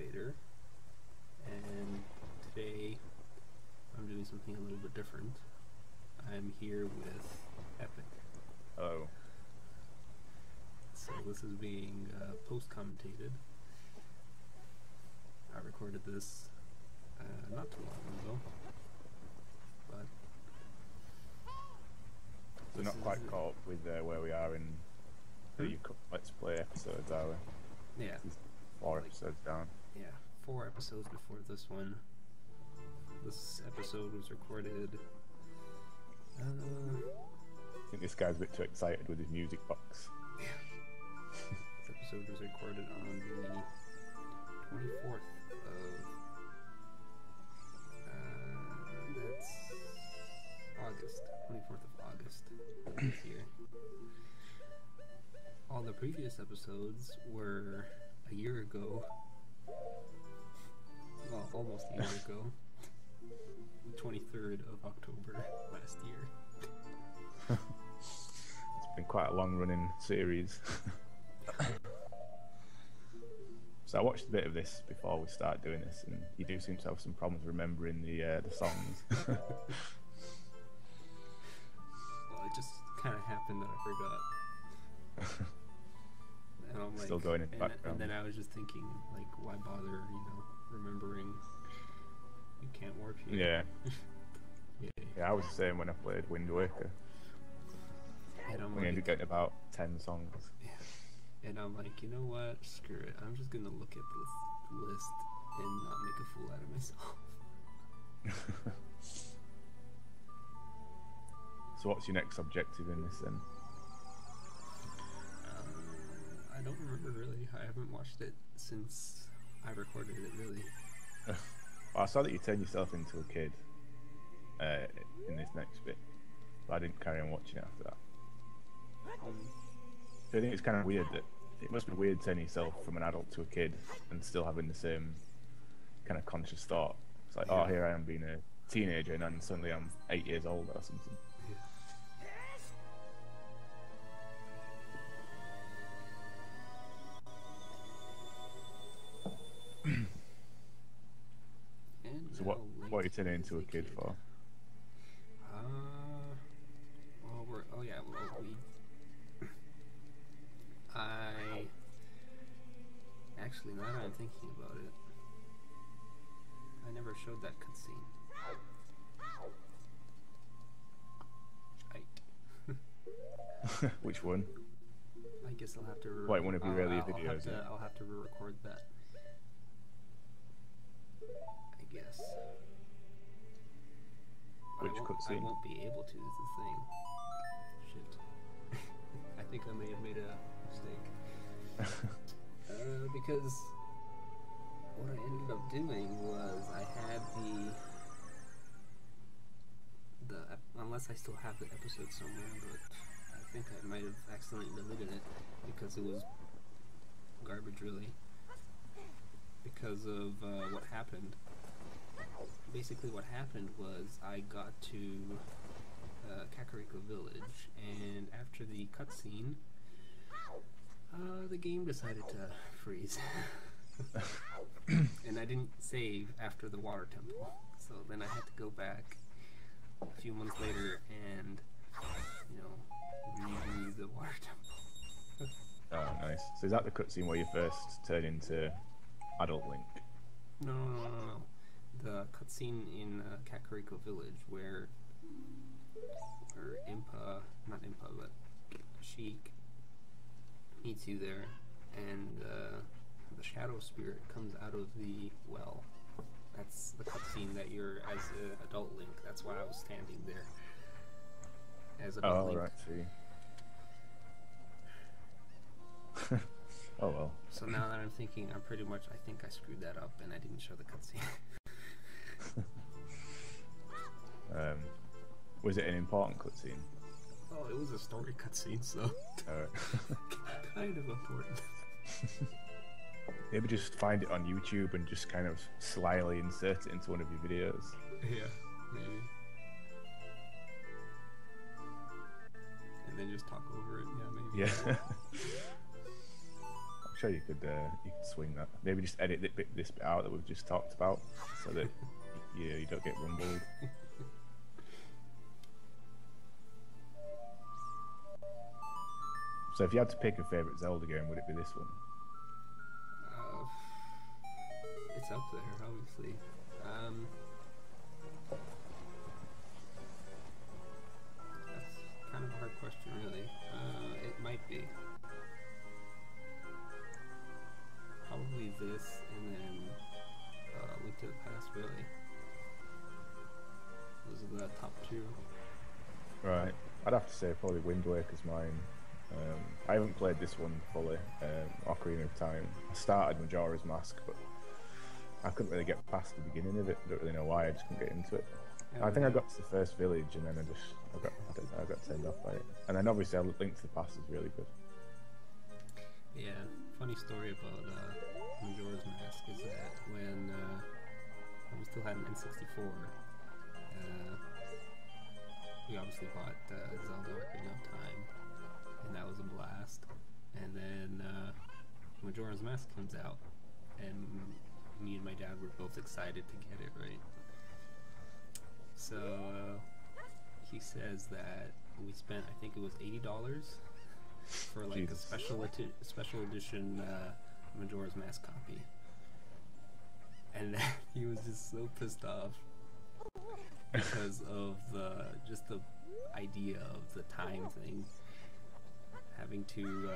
commentator, and today I'm doing something a little bit different. I'm here with Epic. Oh. So this is being post-commentated. I recorded this not too long ago, but We're not quite caught up with where we are in the Let's Play episodes, are we? Yeah. 4 episodes down. Yeah, 4 episodes before this one. This episode was recorded... I think this guy's a bit too excited with his music box. This episode was recorded on the 24th of... that's August. 24th of August this year. All the previous episodes were a year ago. Well, almost a year ago. 23rd of October last year. It's been quite a long-running series. So I watched a bit of this before we start doing this, and you do seem to have some problems remembering the songs. Well, it just kind of happened that I forgot. And I'm like, Still going in the background. And then I was just thinking, like, why bother, remembering you can't work here. Yeah. Yeah, I was the same when I played Wind Waker. And I'm We ended up getting about 10 songs. Yeah. And I'm like, you know what? Screw it. I'm just gonna look at this list and not make a fool out of myself. So what's your next objective in this then? I don't remember really. I haven't watched it since I recorded it, really. Well, I saw that you turned yourself into a kid in this next bit, but I didn't carry on watching it after that. So I think it's kind of weird that it must be weird turning yourself from an adult to a kid and still having the same kind of conscious thought. It's like, oh, here I am being a teenager and then suddenly I'm 8 years old or something. So what are you turning into a kid for? Actually, now that I'm thinking about it, I never showed that cutscene. Right. Which one? I guess I'll have to. Wait, one of your earlier videos. I'll have to re-record that. I guess. Which cutscene? I won't be able to. Is the thing. Shit. I think I may have made a mistake. Because what I ended up doing was I had the unless I still have the episode somewhere, but I think I might have accidentally deleted it because it was garbage, really. Because of what happened. Basically, what happened was I got to Kakariko Village, and after the cutscene, the game decided to freeze. And I didn't save after the water temple, so then I had to go back a few months later and, redo the water temple. Oh, nice. So is that the cutscene where you first turn into adult Link? No. The cutscene in Kakariko Village where not Impa, but Sheik meets you there, and the shadow spirit comes out of the well. That's the cutscene that you're as an adult Link. That's why I was standing there as adult Link. Oh, right, see. Oh well. So now that I'm thinking, I think I screwed that up and I didn't show the cutscene. Was it an important cutscene? Oh, it was a story cutscene, so kind of important. Maybe just find it on YouTube and just kind of slyly insert it into one of your videos. Yeah, maybe. And then just talk over it. Yeah, maybe. Yeah. sure you could swing that. Maybe just edit this bit out that we've just talked about, so that you don't get rumbled. So if you had to pick a favourite Zelda game, would it be this one? It's up there, obviously. That's kind of a hard question, really. It might be. Probably this, and then Link to the Past, really. Those are the top two. Right. I'd have to say probably Wind Waker's mine. I haven't played this one fully, Ocarina of Time. I started Majora's Mask, but I couldn't really get past the beginning of it. I don't really know why, I just couldn't get into it. I think I got to the first village and then I got turned off by it. And then obviously Link to the Past is really good. Yeah, funny story about Majora's Mask is that when we still had an N64, we obviously bought Zelda Ocarina of Time, and that was a blast. And then Majora's Mask comes out, and me and my dad were both excited to get it, right? So he says that we spent, I think it was $80 for like Jesus. a special edition Majora's Mask copy, and he was just so pissed off because of just the idea of the time thing, having to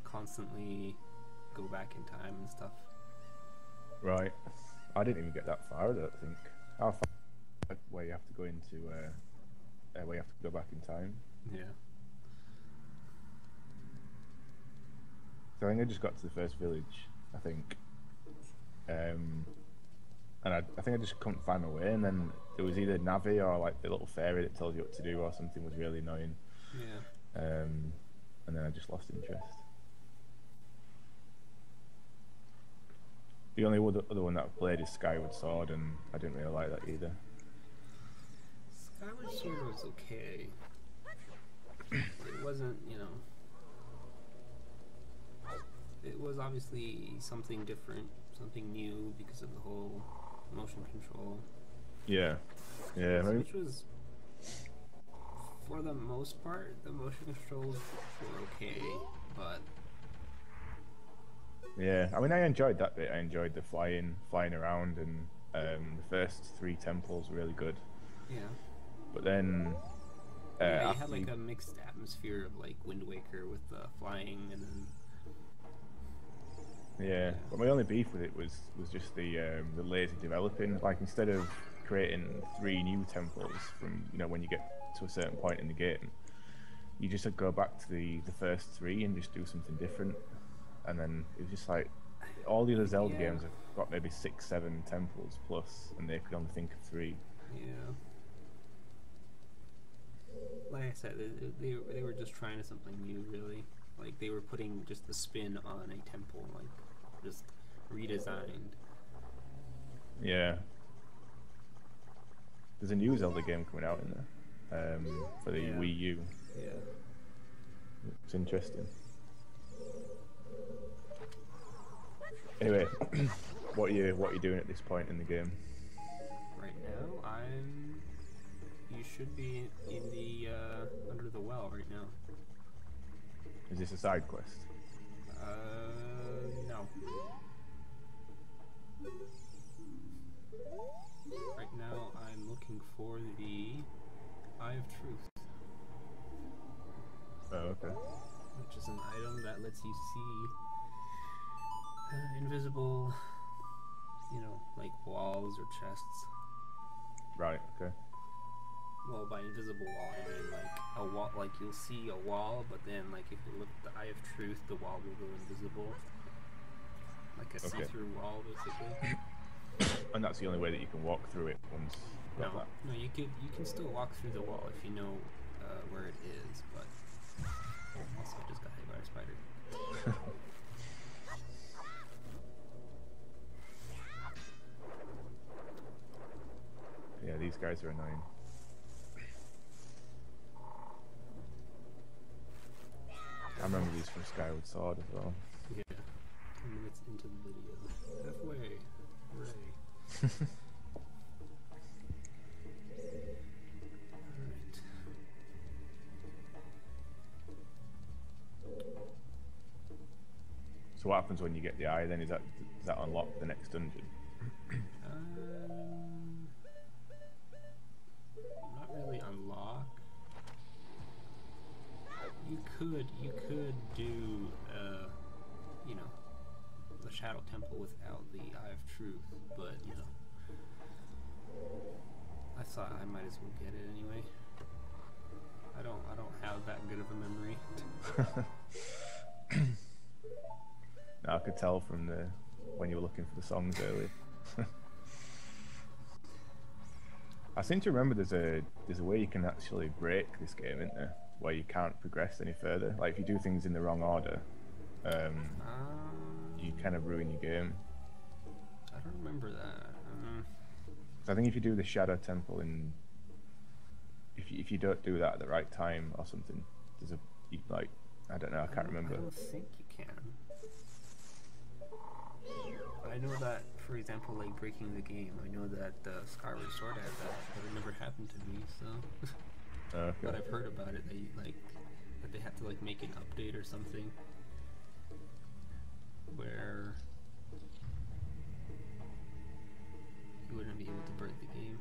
constantly go back in time and stuff. Right. I didn't even get that far, I don't think. How far where you have to go into where you have to go back in time? Yeah. So I think I just got to the first village, I think. And I think I just couldn't find my way, and then there was either Navi or like the little fairy that tells you what to do, or something was really annoying. Yeah. And then I just lost interest. The only other one that I've played is Skyward Sword, and I didn't really like that either. Skyward Sword was okay. It wasn't, it was obviously something different, something new because of the whole motion control. Yeah. Yeah. Which was, for the most part, the motion controls were okay, but... Yeah, I mean, I enjoyed that bit. I enjoyed the flying around, and the first 3 temples were really good. Yeah. But then... yeah, you had like a mixed atmosphere of like Wind Waker with the flying, and then... Yeah, but my only beef with it was just the lazy developing. Like, instead of creating 3 new temples from when you get to a certain point in the game, you just go back to the first 3 and just do something different. And then it was just like all the other Zelda games have got maybe 6, 7 temples plus, and they could only think of 3. Yeah. Like I said, they were just trying something new, really. Like they were putting just a spin on a temple, like just redesigned. Yeah. There's a new Zelda game coming out in there for the Wii U. Yeah. It's interesting. Anyway, what are you doing at this point in the game? Right now, you should be in the under the well right now. Is this a side quest? No. Right now, I'm looking for the Eye of Truth. Oh, okay. Which is an item that lets you see invisible, like walls or chests. Right, okay. Well, by invisible wall, I mean like a wall, like you'll see a wall, but then like if you look at the Eye of Truth, the wall will go invisible. Like a see-through wall, basically. And that's the only way that you can walk through it once. No, you can still walk through the wall if you know where it is, but also I just got hit by a spider. Yeah, these guys are annoying. these from Skyward Sword as well. Yeah. 10 minutes into the video. Halfway. Hooray. Alright. So what happens when you get the eye then? Does that unlock the next dungeon? Not really unlock. You could do you know, the Shadow Temple without the Eye of Truth, but you know, I thought I might as well get it anyway. I don't have that good of a memory. No, I could tell from when you were looking for the songs earlier. I seem to remember there's a way you can actually break this game, isn't there? Where you can't progress any further. Like if you do things in the wrong order, you kind of ruin your game. I don't remember that. So I think if you do the Shadow Temple if you don't do that at the right time or something, there's I don't know, I can't remember. I don't think you can. I know that, for example, like breaking the game, I know that Skyward Sword had that, but it never happened to me, so... Okay. But I've heard about it, that they had to like make an update or something, where you wouldn't be able to break the game.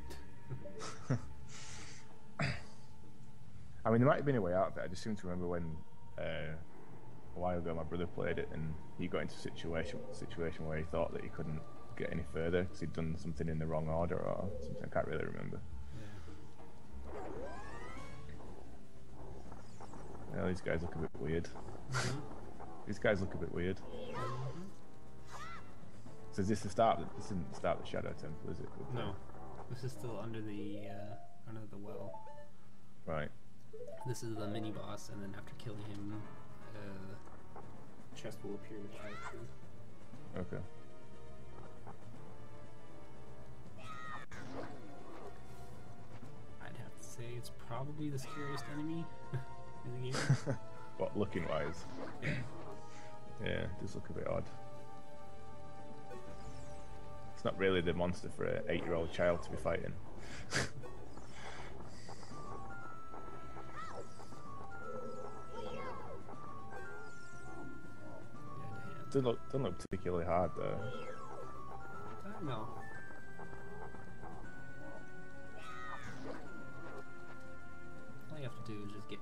I mean, there might have been a way out of it. I just seem to remember when a while ago my brother played it and he got into a situation where he thought that he couldn't get any further because he'd done something in the wrong order or something. I can't really remember. Yeah. Oh, these guys look a bit weird. These guys look a bit weird. So is this the start? This isn't the start of the Shadow Temple, is it? No, this is still under the well. Right. This is the mini boss, and then after killing him, chest will appear with Eye of Truth. Okay. I'd have to say it's probably the scariest enemy in the game. What, looking wise? Yeah. Yeah, it does look a bit odd. It's not really the monster for an 8-year-old child to be fighting. Doesn't look particularly hard though. No. All you have to do is just get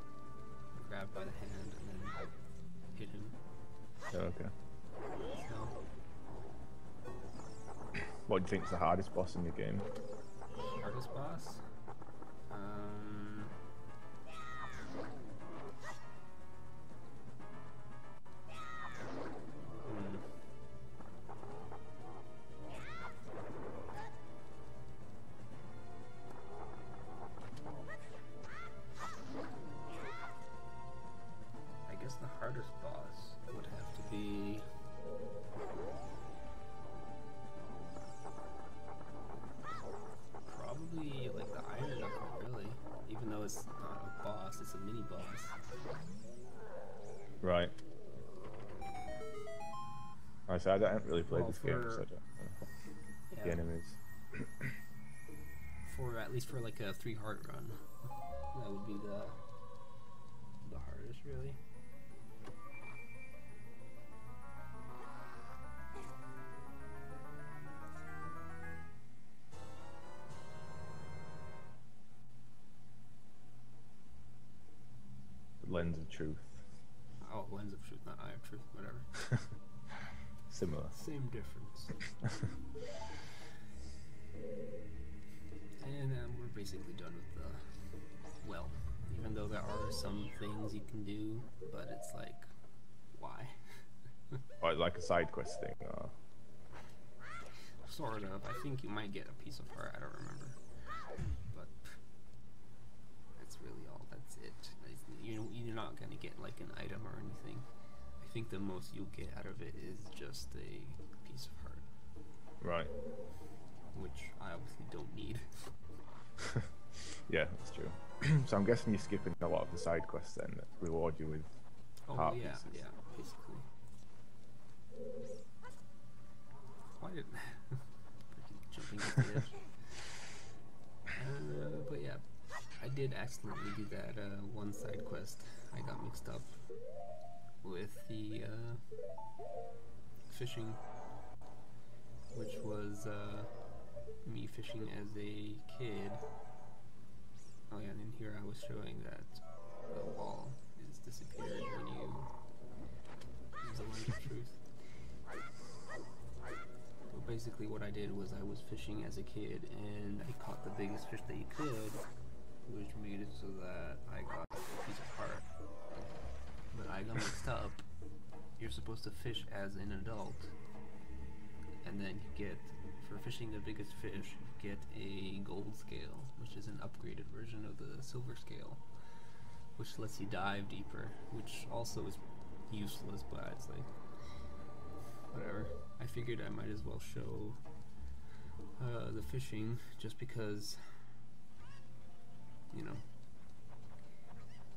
grabbed by the hand and then hit him. Oh, okay. So, what do you think is the hardest boss in the game? hardest boss? I guess the hardest boss would have to be probably like the Iron Knuckle, really. Even though it's not a boss, it's a mini boss. Right. I haven't really played this game, so I don't know the enemies. For at least for like a 3-heart run, that would be the hardest, really. Lens of Truth. Oh, Lens of Truth, not Eye of Truth, whatever. Similar. Same difference. And we're basically done with the well. Even though there are some things you can do, but it's like, why? Or like a side quest thing. Or... Sort of. I think you might get a piece of heart. I don't remember. But that's really all. That's it. You're not gonna get like an item or anything. I think the most you'll get out of it is just a piece of heart. Right. Which I obviously don't need. Yeah, that's true. So I'm guessing you're skipping a lot of the side quests then that reward you with Oh heart yeah, pieces. yeah, basically. Why did freaking jumping off the edge? But yeah, I did accidentally do that one side quest. I got mixed up with the fishing, which was me fishing as a kid. Oh yeah, and in here I was showing that the wall is disappeared when you use the lens of truth. So basically what I did was I was fishing as a kid and I caught the biggest fish that you could, which made it so that I got a piece of heart. But I got mixed up. You're supposed to fish as an adult, and then you get, for fishing the biggest fish, you get a gold scale, which is an upgraded version of the silver scale, which lets you dive deeper, which also is useless, but it's like, whatever. I figured I might as well show the fishing, just because, you know,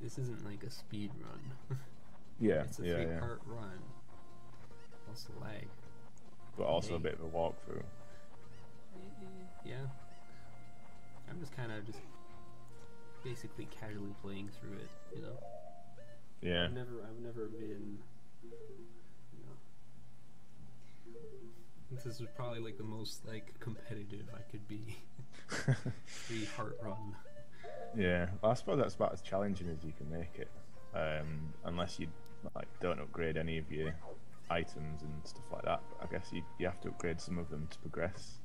this isn't like a speed run. Yeah, It's a yeah, yeah. 3-part run. Also lag. But also a Hey. bit of a walkthrough. Yeah. I'm just kind of just basically casually playing through it, you know. Yeah. I've never been, you know. This is probably like the most like competitive I could be. 3-part run. Yeah. Well, I suppose that's about as challenging as you can make it. Unless you like don't upgrade any of your items and stuff like that. But I guess you have to upgrade some of them to progress.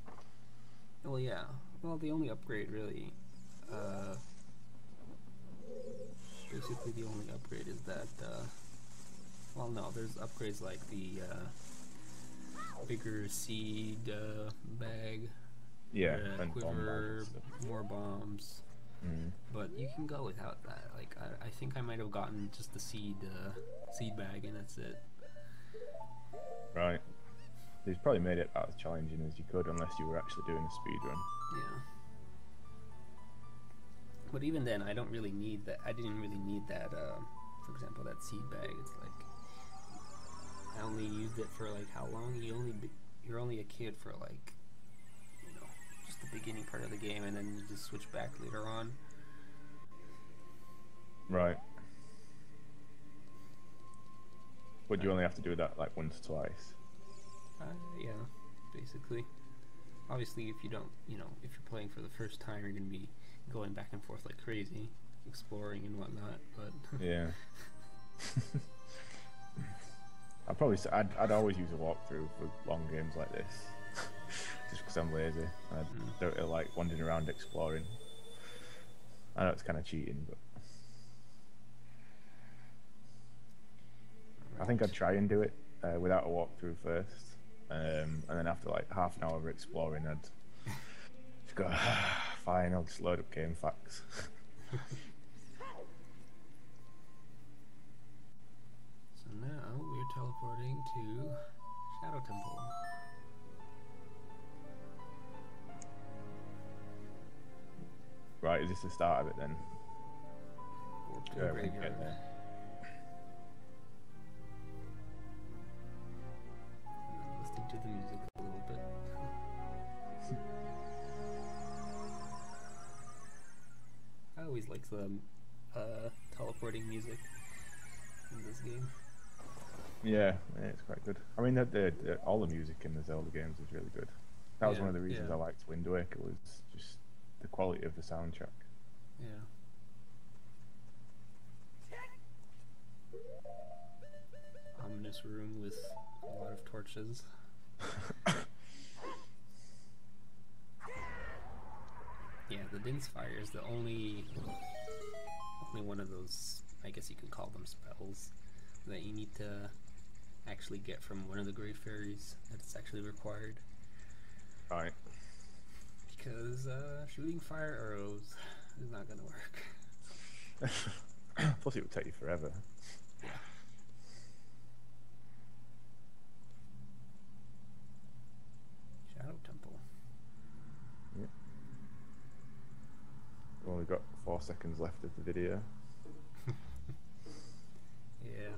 Well, yeah. Well, the only upgrade really, basically the only upgrade is that, well, no, there's upgrades like the bigger seed bag, Yeah, and bomb bags quiver, and stuff. more bombs. But you can go without that. Like I think I might have gotten just the seed bag, and that's it. Right. They've probably made it about as challenging as you could, unless you were actually doing a speed run. Yeah. But even then, I don't really need that. I didn't really need that. For example, that seed bag. It's like I only used it for like how long? You're only a kid for like, you know, just the beginning part of the game, and then you just switch back later on. Right. But you only have to do that like once or twice. Yeah, basically. Obviously, if you don't, you know, if you're playing for the first time, you're gonna be going back and forth like crazy, exploring and whatnot. But Yeah. I'd always use a walkthrough for long games like this, just because I'm lazy. I don't really like wandering around exploring. I know it's kind of cheating, but I think I'd try and do it without a walkthrough first, and then after like half an hour of exploring, I'd just go, fine, I'll just load up game facts. So now we're teleporting to Shadow Temple. Right, is this the start of it then? Warp to Yeah, the we can graveyard. get there. Listening to the music a little bit. I always like the teleporting music in this game. Yeah, it's quite good. I mean, all the music in the Zelda games is really good. That was Yeah, one of the reasons yeah. I liked Wind Waker, was just the quality of the soundtrack. Yeah. Ominous room with a lot of torches. Yeah, the Din's Fire is the only one of those, I guess you could call them spells, that you need to actually get from one of the Great Fairies that's actually required. Right. Because shooting fire arrows is not gonna work. Plus, it would take you forever. Yeah. Shadow Temple. Yeah. We've only got 4 seconds left of the video. Yeah.